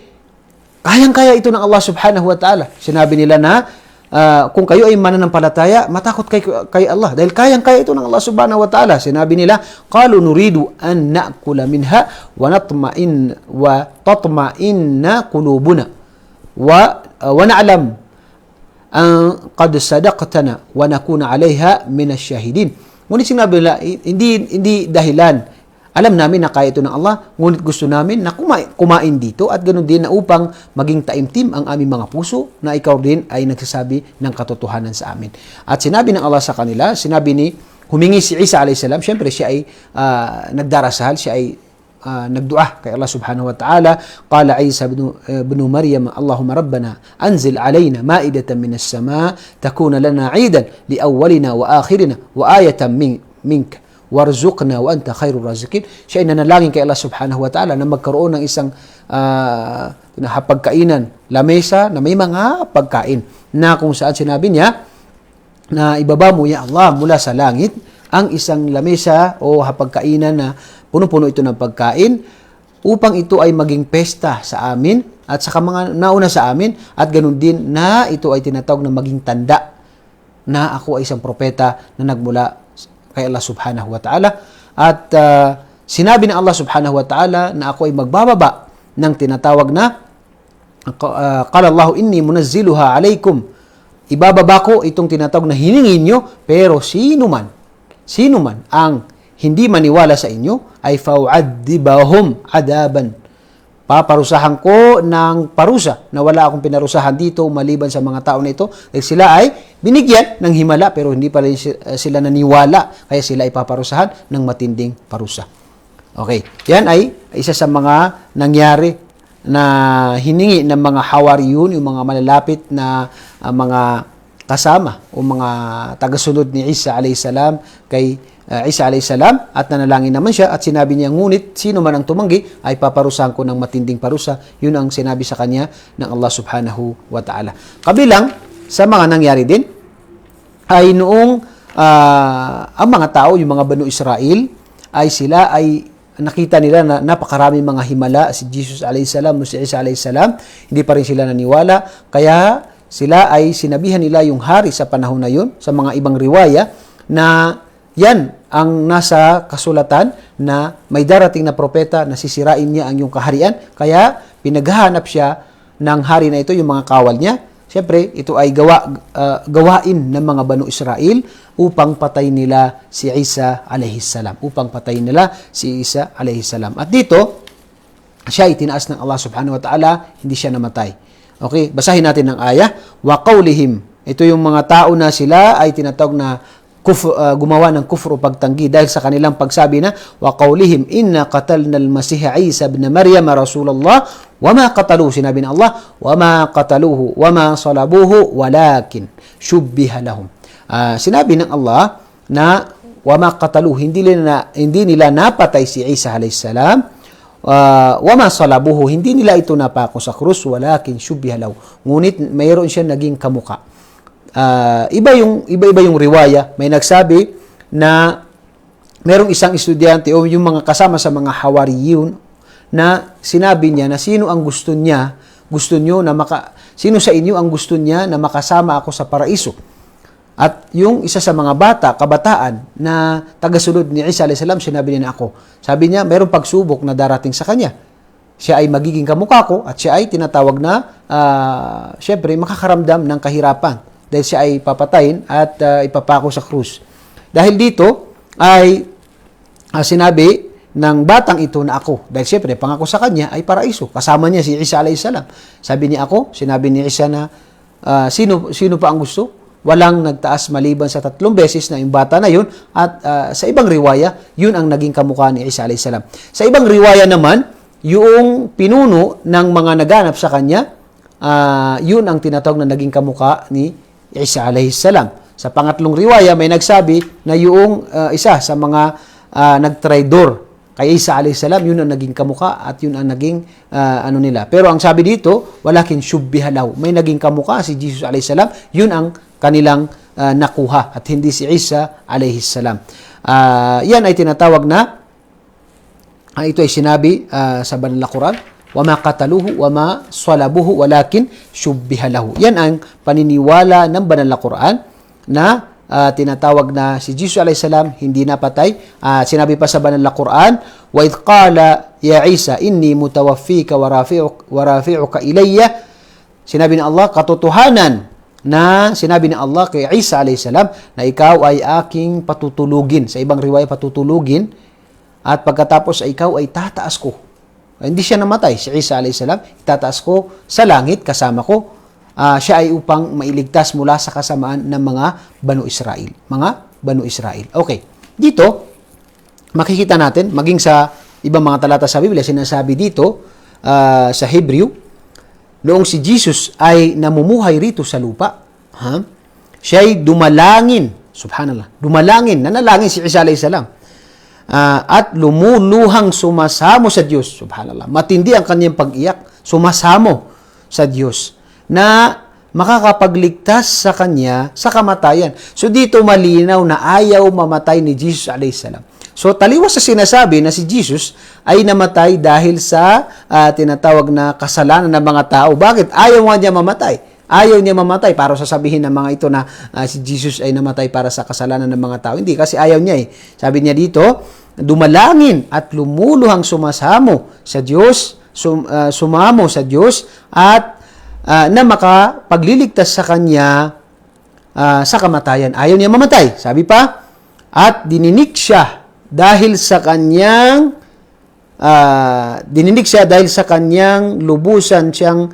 kayang-kaya ito ng Allah subhanahu wa ta'ala. Sinabi nila na kung kayo ay mananampalataya, matakot kay Allah. Dahil kayang-kaya ito ng Allah subhanahu wa ta'ala. Sinabi nila, qalu nuridu an na'kula minha wa tatma'inna qulubuna wa na'lam an qad sadaqtana wa nakuna 'alayha minash shahidin. Ngunit sinabi nila, hindi dahilan. Alam namin na kaya ito ng Allah, ngunit gusto namin na kumain dito, at ganoon din na upang maging taimtim ang aming mga puso, na ikaw din ay nagsasabi ng katotohanan sa amin. At sinabi ng Allah sa kanila, humingi si Isa alayhi salam, syempre siya ay nagdarasal, siya ay nagdua kay Allah subhanahu wa ta'ala. Qala Isa ibn Maryam, Allahumma rabbana anzil alayna ma'idatan minas sama takuna lana 'idan li awwalina wa akhirina wa ayatan minka warzuqna wa anta khairur raziqin. Siya ay nanalangin kay Allah subhanahu wa ta'ala na magkaroon ng isang hapagkainan, lamesa na may mga pagkain, na kung saan sinabi niya na ibaba mo, ya Allah, mula sa langit ang isang lamesa o hapagkainan na puno-puno ito ng pagkain, upang ito ay maging pesta sa amin at sa mga nauna sa amin, at ganun din na ito ay tinatawag na maging tanda na ako ay isang propeta na nagmula kay Allah subhanahu wa ta'ala. At sinabi ng Allah subhanahu wa ta'ala na ako ay magbababa ng tinatawag na qala Allah inni munazziluha alaykum, ibababa ko itong tinatawag na hiningin nyo, pero sino man ang hindi maniwala sa inyo ay fa'u'adzibahum adaban, paparusahan ko ng parusa na wala akong pinarusahan dito maliban sa mga tao na ito, dahil sila ay binigyan ng himala pero hindi pa rin sila naniwala, kaya sila ay paparusahan ng matinding parusa. Okay, yan ay isa sa mga nangyari na hiningi ng mga hawariyun, yung mga malalapit na mga kasama o mga tagasunod ni Isa alayhi salam kay Isa alayhi salam, at nanalangin naman siya, at sinabi niya, ngunit sino man ang tumanggi ay paparusahan ko ng matinding parusa. Yun ang sinabi sa kanya ng Allah subhanahu wa ta'ala. Kabilang sa mga nangyari din ay noong ang mga tao, yung mga Banu Israel, ay sila ay nakita nila na napakarami mga himala si Jesus alayhi salam o si Isa alayhi salam, hindi pa rin sila naniwala, kaya sila ay sinabihan nila yung hari sa panahon na yun, sa mga ibang riwaya, na yan ang nasa kasulatan na may darating na propeta na sisirain niya ang iyong kaharian, kaya pinaghahanap siya ng hari na ito, yung mga kawal niya. Siyempre, ito ay gawain ng mga Banu Israel upang patayin nila si Isa alayhi salam. At dito, siya ay tinaas ng Allah subhanahu wa ta'ala, hindi siya namatay. Okay, basahin natin ang ayah. Wa qawlihim, ito yung mga tao na sila ay tinatawag na gumawa ng kufr o pagtanggi dahil sa kanilang pagsabi na wa qawlihim inna qatalna al-masih Isa ibn Maryam rasulullah wa ma qataluhu, sinabi ng Allah wa ma qataluhu wa ma salabuhu walakin shubbiha lahum. Sinabi ng Allah na wa ma qataluhu, hindi nila napatay si Isa alayhis salam, wa ma salabuhu, hindi nila ito napako sa krus, walakin syubbiha lahu, ngunit mayroon siya naging kamuka. Iba-iba yung riwaya. May nagsabi na merong isang estudyante o yung mga kasama sa mga hawariyun na sinabi niya na sino sa inyo ang gusto niya na makasama ako sa paraiso. At yung isa sa mga kabataan na tagasunod ni Isa alayhis salam, sinabi niya na ako. Sabi niya, mayroong pagsubok na darating sa kanya. Siya ay magiging kamukha ko at siya ay tinatawag na, syempre, makakaramdam ng kahirapan dahil siya ay papatayin at ipapako sa krus. Dahil dito ay sinabi ng batang ito na ako. Dahil syempre, pangako sa kanya ay paraiso. Kasama niya si Isa alayhis salam. Sabi niya ako, sinabi ni Isa na, sino pa ang gusto? Walang nagtaas maliban sa 3 beses na yung bata na yun. At sa ibang riwaya, yun ang naging kamukha ni Isa alayhis salam. Sa ibang riwaya naman, yung pinuno ng mga naganap sa kanya, yun ang tinatawag na naging kamukha ni Isa alayhis salam. Sa pangatlong riwaya, may nagsabi na yung isa sa mga nagtraidor kay Isa alayhis salam, yun ang naging kamukha at yun ang naging nila. Pero ang sabi dito, walakin syubbiha lahu, may naging kamukha si Jesus alayhis salam, yun ang kanilang nakuha at hindi si Isa alayhis salam. Yan ay tinatawag na ito ay sinabi sa banal na Quran, wa ma qataluhu wa ma salabuhu walakin syubbiha lahu. Yan ang paniniwala ng banal na Quran na tinatawag na si Jesus alayhis salam hindi napatay. Sinabi pa sa banal na Quran, wa idh qala ya Isa inni mutawaffika wa rafi'uka ilayya. Sinabi ng Allah, katotohanan na sinabi ng Allah kay Isa alayhis salam na ikaw ay aking patutulugin. Sa ibang riwaya, patutulugin. At pagkatapos ay ikaw ay tataas ko. Hindi siya namatay. Si Isa alayhis salam, itataas ko sa langit kasama ko. Siya ay upang mailigtas mula sa kasamaan ng mga Banu Israel. Okay. Dito, makikita natin, maging sa ibang mga talata sa Biblia, sinasabi dito sa Hebrew, noong si Jesus ay namumuhay rito sa lupa, siya ay dumalangin, subhanallah, nanalangin si Isa alayhis salam, at lumuluhang sumasamo sa Diyos, subhanallah, matindi ang kanyang pag-iyak, sumasamo sa Diyos, na makakapagligtas sa kanya sa kamatayan. So dito malinaw na ayaw mamatay ni Jesus alayhis salam. So, taliwas sa sinasabi na si Jesus ay namatay dahil sa tinatawag na kasalanan ng mga tao. Bakit? Ayaw niya mamatay. Ayaw niya mamatay para sasabihin ng mga ito na si Jesus ay namatay para sa kasalanan ng mga tao. Hindi, kasi ayaw niya eh. Sabi niya dito, dumalangin at lumuluhang sumasamo sa Diyos, sumamo sa Diyos at na makapagliligtas sa kanya sa kamatayan. Ayaw niya mamatay. Sabi pa, at dininig siya dahil sa kanyang lubusan siyang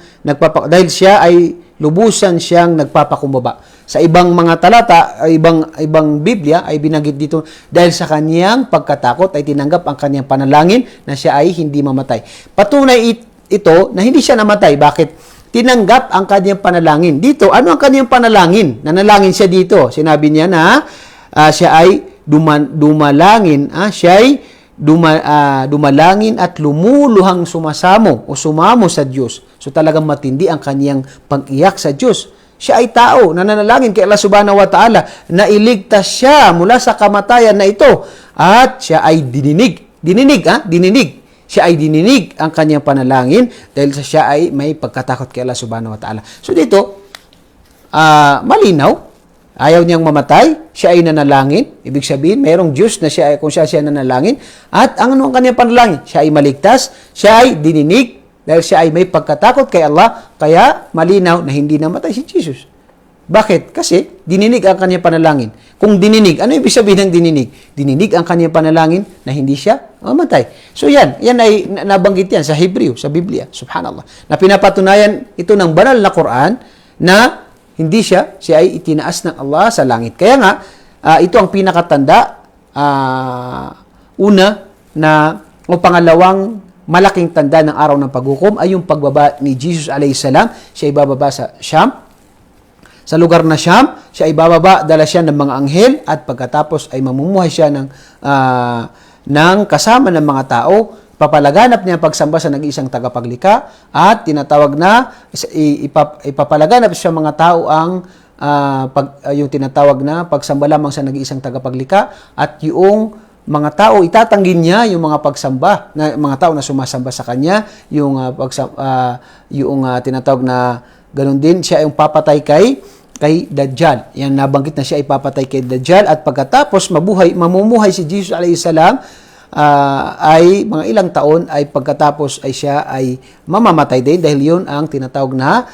dahil siya ay lubusan siyang nagpapakumbaba. Sa ibang mga talata, ibang Biblia ay binanggit dito dahil sa kanyang pagkatakot ay tinanggap ang kanyang panalangin na siya ay hindi mamatay. Patunay ito na hindi siya namatay. Bakit? Tinanggap ang kanyang panalangin. Dito, ano ang kanyang panalangin? Nanalangin siya dito. Sinabi niya na siya ay dumalangin at lumuluhang sumasamo o sumamo sa Diyos. So talagang matindi ang kaniyang pag-iyak sa Diyos. Siya ay tao na nanalangin kay Allah subhanahu wa ta'ala na iligtas siya mula sa kamatayan na ito. At siya ay dininig. Siya ay dininig ang kaniyang panalangin dahil siya ay may pagkatakot kay Allah subhanahu wa ta'ala. So dito, malinaw, ayaw niyang mamatay, siya ay nanalangin. Ibig sabihin, mayroong Diyos na kung siya nanalangin. At ano ang kanyang panalangin? Siya ay maligtas, siya ay dininig, dahil siya ay may pagkatakot kay Allah, kaya malinaw na hindi namatay si Jesus. Bakit? Kasi dininig ang kanyang panalangin. Kung dininig, ano ibig sabihin ng dininig? Dininig ang kanyang panalangin na hindi siya mamatay. So yan ay nabanggit yan sa Hebrew, sa Biblia, subhanallah. Na pinapatunayan ito ng banal na Quran na hindi siya ay itinaas ng Allah sa langit. Kaya nga, ito ang pinakatanda, o pangalawang malaking tanda ng araw ng paghukom ay yung pagbaba ni Jesus alayhis salam. Siya ay bababa sa Sham. Sa lugar na Siyam, siya ay bababa, dala siya ng mga anghel at pagkatapos ay mamumuhay siya ng kasama ng mga tao. Papalaganap niya ang pagsamba sa nag-iisang tagapaglikha at tinatawag na ipapalaganap sa mga tao ang yung tinatawag na pagsamba lamang sa nag-iisang tagapaglikha at yung mga tao itatanggin niya yung mga pagsamba na mga tao na sumasamba sa kanya, yung tinatawag na ganun din siya yung papatay kay Dajjal. Yan nabanggit na siya ay papatay kay Dajjal at pagkatapos mamumuhay si Jesus alayhi salam ay mga ilang taon ay pagkatapos ay siya ay mamamatay din dahil yun ang tinatawag na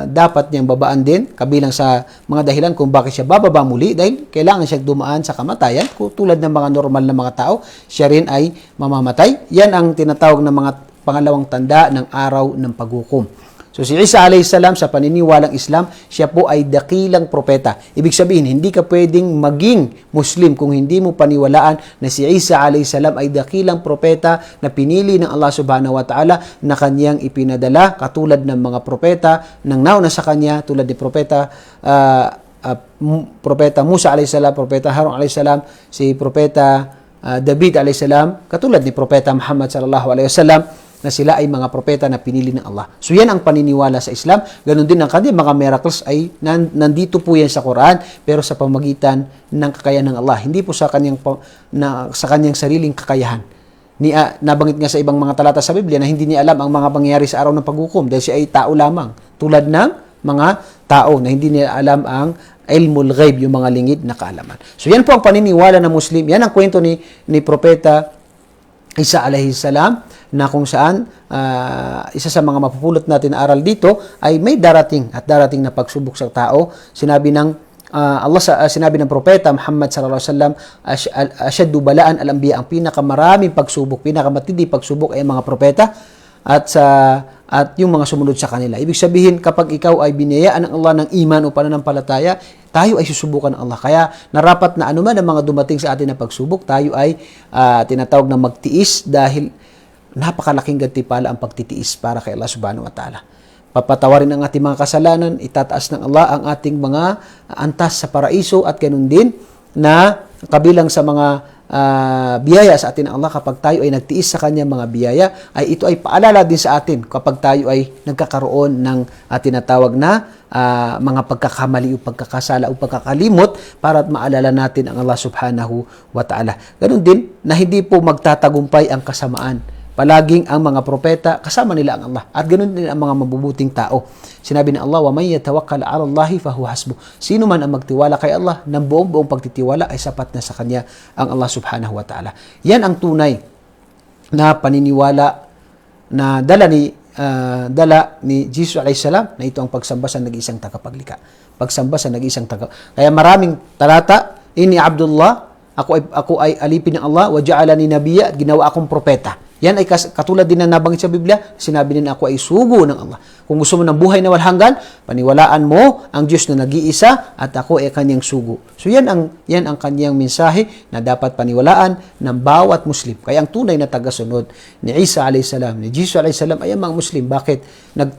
dapat niyang babaan din kabilang sa mga dahilan kung bakit siya bababa muli dahil kailangan siya dumaan sa kamatayan tulad ng mga normal na mga tao, siya rin ay mamamatay. Yan ang tinatawag na mga pangalawang tanda ng araw ng paghukom. So si Isa alayhi salam sa paniniwalang Islam, siya po ay dakilang propeta. Ibig sabihin, hindi ka pwedeng maging Muslim kung hindi mo paniwalaan na si Isa alayhi salam ay dakilang propeta na pinili ng Allah subhanahu wa ta'ala na kanyang ipinadala katulad ng mga propeta ng nauna sa kanya tulad ni propeta Musa alayhi salam, propeta Harun alayhi salam, si propeta David alayhi salam, katulad ni propeta Muhammad sallallahu alaihi wasallam na sila ay mga propeta na pinili ng Allah. So yan ang paniniwala sa Islam. Ganon din ang kanyang mga miracles ay nandito po yan sa Quran pero sa pamagitan ng kakayahan ng Allah. Hindi po sa kanyang sariling kakayahan. Nabanggit nga sa ibang mga talata sa Biblia na hindi niya alam ang mga pangyayari sa araw ng paghukom dahil siya ay tao lamang. Tulad ng mga tao na hindi niya alam ang ilmul ghaib, yung mga lingid na kaalaman. So yan po ang paniniwala ng Muslim. Yan ang kwento ni Propeta Isa alayhi salam na kung saan isa sa mga mapupulot natin na aral dito ay may darating na pagsubok sa tao. Sinabi ng propeta Muhammad sallallahu alaihi wasallam, asyaddu balaan al-anbiya, ang pinakamaraming pagsubok, pinakamatindi pagsubok ay mga propeta at yung mga sumunod sa kanila. Ibig sabihin, kapag ikaw ay biniyayaan ng Allah ng iman o pananampalataya, tayo ay susubukan ng Allah. Kaya narapat na anuman ang mga dumating sa atin na pagsubok, tayo ay tinatawag na magtiis dahil napakalaking gantimpala ang pagtitiis para kay Allah subhanahu wa ta'ala. Papatawarin ang ating mga kasalanan, itataas ng Allah ang ating mga antas sa paraiso at ganun din na kabilang sa mga biyaya sa atin ng Allah kapag tayo ay nagtiis sa kanyang mga biyaya, ay ito ay paalala din sa atin kapag tayo ay nagkakaroon ng tinatawag na mga pagkakamali o pagkakasala o pagkakalimot para maalala natin ang Allah subhanahu wa ta'ala. Ganun din na hindi po magtatagumpay ang kasamaan. Palaging ang mga propeta, kasama nila ang Allah. At ganoon din ang mga mabubuting tao. Sinabi ng Allah, وَمَنْ يَتَوَكَّلْ عَلَى اللَّهِ فَهُوَ حَسْبُهُ. Sino man ang magtiwala kay Allah, ng buong pagtitiwala ay sapat na sa kanya ang Allah subhanahu wa ta'ala. Yan ang tunay na paniniwala na dala ni Jesus alayhi salam na ito ang pagsamba sa nag-iisang tagapaglikha. Pagsamba sa nag-iisang Kaya maraming talata, ini Abdullah, ako ay alipin ng Allah, wa ja'alani nabiyya, at ginawa akong propeta. Yan ay katulad din na nabanggit sa Biblia, sinabi din ako ay sugo ng Allah. Kung gusto mo ng buhay na walang hanggan, paniwalaan mo ang Diyos na nag-iisa at ako ay kanyang sugo. So yan ang kanyang mensahe na dapat paniwalaan ng bawat Muslim. Kaya ang tunay na tagasunod ni Isa alayhi salam, ni Jesus alayhi salam ay ang mga Muslim. Bakit?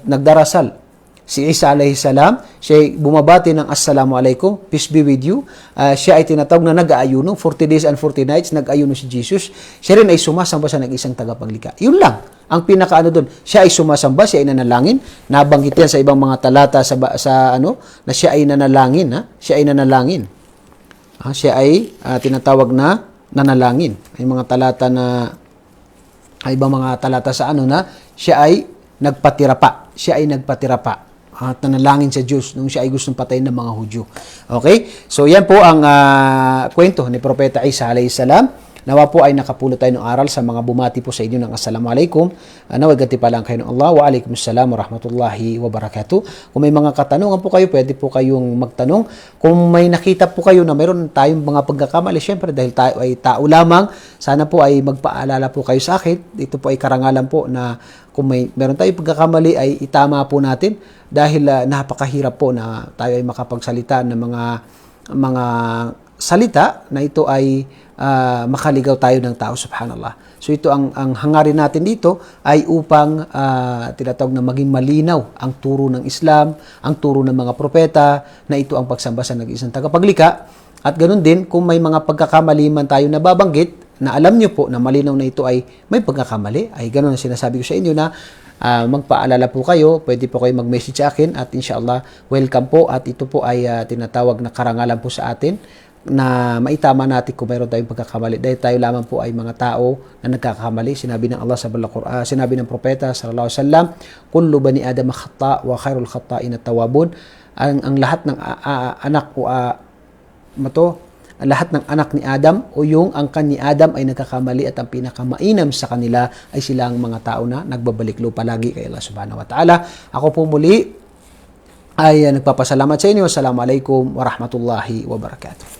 Nagdarasal. Si Isa alayhi salam, siya ay bumabati ng Assalamu alaikum, peace be with you. Siya ay tinatawag na nag-aayuno, 40 days and 40 nights, nag-aayuno si Jesus. Siya rin ay sumasamba sa nag-isang tagapaglikha. Yun lang, ang pinakaano doon. Siya ay sumasamba, siya ay nanalangin. Nabanggit yan sa ibang mga talata na siya ay nanalangin. Siya ay nanalangin. Siya ay tinatawag na nanalangin. May mga talata na, ay ibang mga talata sa na siya ay nagpatirapa. Siya ay nagpatirapa. At nanalangin sa Diyos nung siya ay gustong patayin ng mga Hudyo. Okay? So, yan po ang kwento ni Propeta Isa alayhi salam. Nawa po ay nakapulot tayo ng aral sa mga bumati po sa inyo ng Assalamualaikum. Naway gantimpala kayo ng Allah. Wa alaikumussalam wa rahmatullahi wa barakatuh. Kung may mga katanungan po kayo, pwede po kayong magtanong. Kung may nakita po kayo na mayroon tayong mga pagkakamali, syempre dahil tayo ay tao lamang, sana po ay magpaalala po kayo sa akin. Ito po ay karangalan po na kung meron tayong pagkakamali ay itama po natin dahil napakahirap po na tayo ay makapagsalita ng mga salita na ito ay makaligaw tayo ng tao, subhanallah. So ito ang hangarin natin dito ay upang tinatawag na maging malinaw ang turo ng Islam, ang turo ng mga propeta na ito ang pagsamba sa nag-iisang tagapaglikha. At ganoon din kung may mga pagkakamali man tayo nababanggit na alam niyo po na malinaw na ito ay may pagkakamali, ay ganoon ang sinasabi ko sa inyo na magpaalala po kayo, pwede po kayo mag-message sa akin at inshallah welcome po, at ito po ay tinatawag na karangalan po sa atin na maitama natin kung mayroon tayong pagkakamali, dahil tayo lamang po ay mga tao na nagkakamali. Sinabi ng Allah sa Quran, sinabi ng propeta sallallahu alaihi wasallam, kullu bani adam khata wa khairul khata'in at-tawwabun. Ang lahat ng anak o lahat ng anak ni Adam o yung angkan ni Adam ay nagkakamali, at ang pinakamainam sa kanila ay silang mga tao na nagbabalik lupa lagi kay Allah subhanahu wa ta'ala. Ako po muli ay nagpapasalamat sa inyo. Assalamualaikum warahmatullahi wabarakatuh.